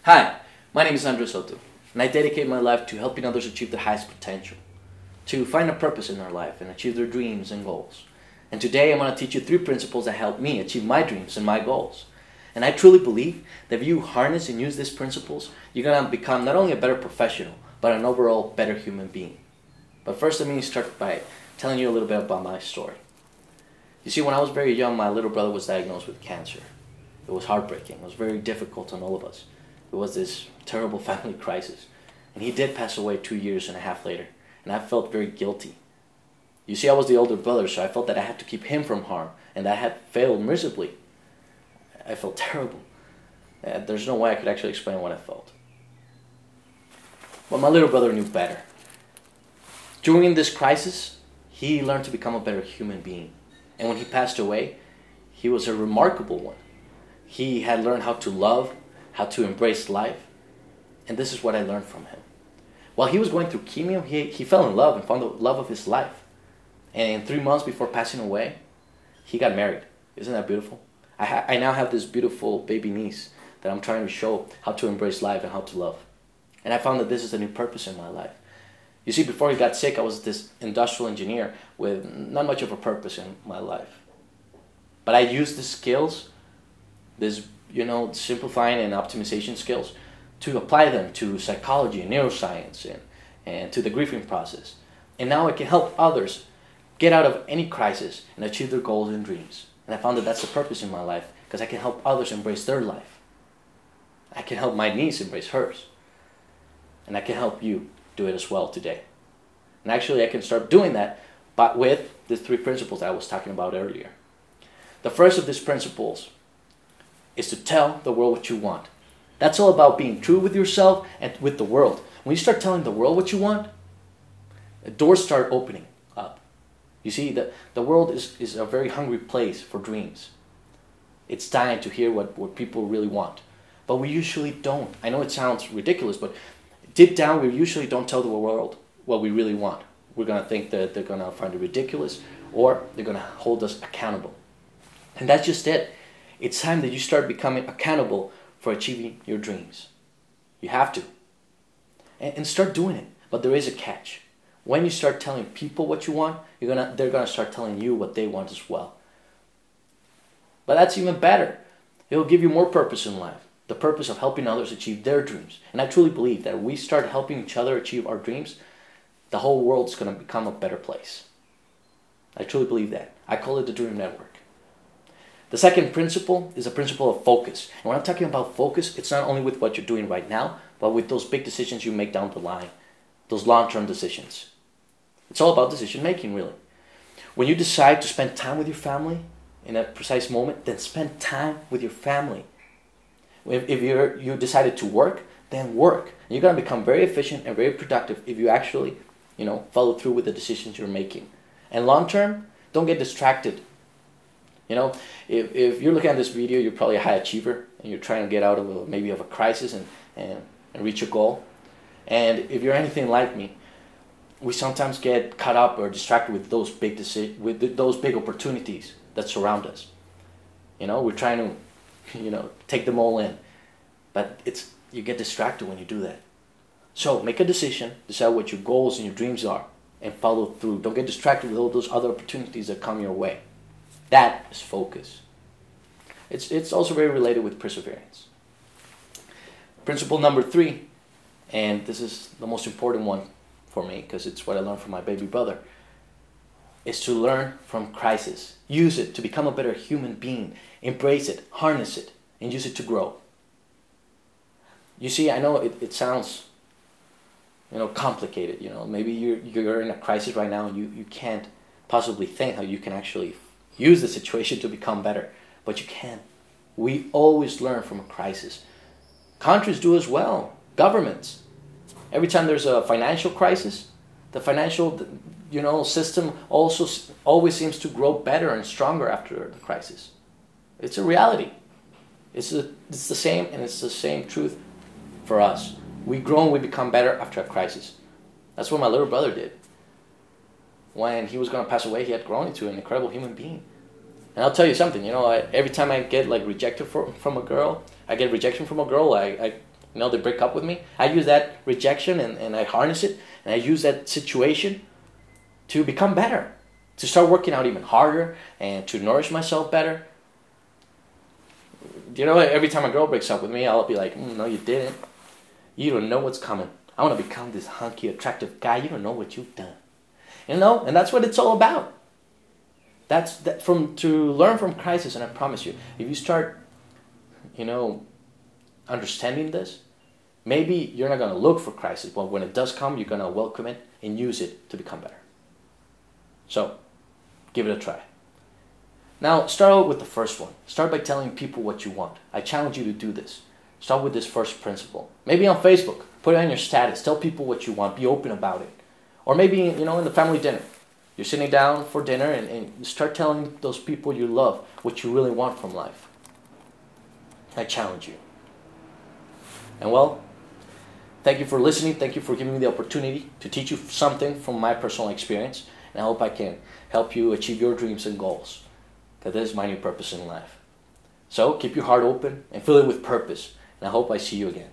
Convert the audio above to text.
Hi, my name is Andres Soto, and I dedicate my life to helping others achieve their highest potential, to find a purpose in their life and achieve their dreams and goals. And today I'm going to teach you 3 principles that help me achieve my dreams and my goals. And I truly believe that if you harness and use these principles, you're going to become not only a better professional, but an overall better human being. But first, let me start by telling you a little bit about my story. You see, when I was very young, my little brother was diagnosed with cancer. It was heartbreaking. It was very difficult on all of us. It was this terrible family crisis. And he did pass away 2 years and a half later. And I felt very guilty. You see, I was the older brother, so I felt that I had to keep him from harm. And I had failed miserably. I felt terrible. There's no way I could actually explain what I felt. But my little brother knew better. During this crisis, he learned to become a better human being. And when he passed away, he was a remarkable one. He had learned how to love, how to embrace life. And this is what I learned from him. While he was going through chemo, he fell in love and found the love of his life. And 3 months before passing away, he got married. Isn't that beautiful? I now have this beautiful baby niece that I'm trying to show how to embrace life and how to love. And I found that this is a new purpose in my life. You see, before he got sick, I was this industrial engineer with not much of a purpose in my life. But I used the skills, this, simplifying and optimization skills, to apply them to psychology and neuroscience and to the grieving process. And now I can help others get out of any crisis and achieve their goals and dreams. And I found that that's the purpose in my life, because I can help others embrace their life. I can help my niece embrace hers. And I can help you do it as well today. And actually I can start doing that, but with the 3 principles that I was talking about earlier. The first of these principles is to tell the world what you want. That's all about being true with yourself and with the world. When you start telling the world what you want, doors start opening up. You see, the world is a very hungry place for dreams. It's dying to hear what people really want. But we usually don't. I know it sounds ridiculous, but deep down, we usually don't tell the world what we really want. We're going to think that they're going to find it ridiculous, or they're going to hold us accountable. And that's just it. It's time that you start becoming accountable for achieving your dreams. You have to. And start doing it. But there is a catch. When you start telling people what you want, they're going to start telling you what they want as well. But that's even better. It'll give you more purpose in life. The purpose of helping others achieve their dreams. And I truly believe that if we start helping each other achieve our dreams, the whole world's going to become a better place. I truly believe that. I call it the Dream Network. The second principle is a principle of focus. And when I'm talking about focus, it's not only with what you're doing right now, but with those big decisions you make down the line. Those long-term decisions. It's all about decision making, really. When you decide to spend time with your family in a precise moment, then spend time with your family. If you decided to work, then work. You're going to become very efficient and very productive if you actually, follow through with the decisions you're making. And long term, don't get distracted. If you're looking at this video, you're probably a high achiever and you're trying to get out of maybe a crisis and reach a goal. And if you're anything like me, we sometimes get caught up or distracted with those big opportunities that surround us. We're trying to take them all in. But you get distracted when you do that. So make a decision, decide what your goals and your dreams are, and follow through. Don't get distracted with all those other opportunities that come your way. That is focus. It's also very related with perseverance. Principle number 3, and this is the most important one for me because it's what I learned from my baby brother, is to learn from crisis. Use it to become a better human being. Embrace it, harness it, and use it to grow. You see, I know it sounds, complicated. Maybe you're in a crisis right now and you can't possibly think how you can actually use the situation to become better. But you can. We always learn from a crisis. Countries do as well. Governments. Every time there's a financial crisis, the financial system also always seems to grow better and stronger after the crisis. It's a reality. It's the same, and it's the same truth for us. We grow and we become better after a crisis. That's what my little brother did. When he was going to pass away, he had grown into an incredible human being. And I'll tell you something, every time I get rejected from a girl, I get rejection from a girl, I they break up with me. I use that rejection and I harness it, and I use that situation to become better, to start working out even harder and to nourish myself better. Every time a girl breaks up with me, I'll be like, no, you didn't. You don't know what's coming. I want to become this hunky, attractive guy. You don't know what you've done. And that's what it's all about. To learn from crisis, and I promise you, if you start, understanding this, maybe you're not going to look for crisis, but when it does come, you're going to welcome it and use it to become better. So, give it a try. Now, start out with the first one. Start by telling people what you want. I challenge you to do this. Start with this first principle. Maybe on Facebook. Put it on your status. Tell people what you want. Be open about it. Or maybe, in the family dinner. You're sitting down for dinner and start telling those people you love what you really want from life. I challenge you. And well, thank you for listening. Thank you for giving me the opportunity to teach you something from my personal experience. And I hope I can help you achieve your dreams and goals. Because this is my new purpose in life. So keep your heart open and fill it with purpose. And I hope I see you again.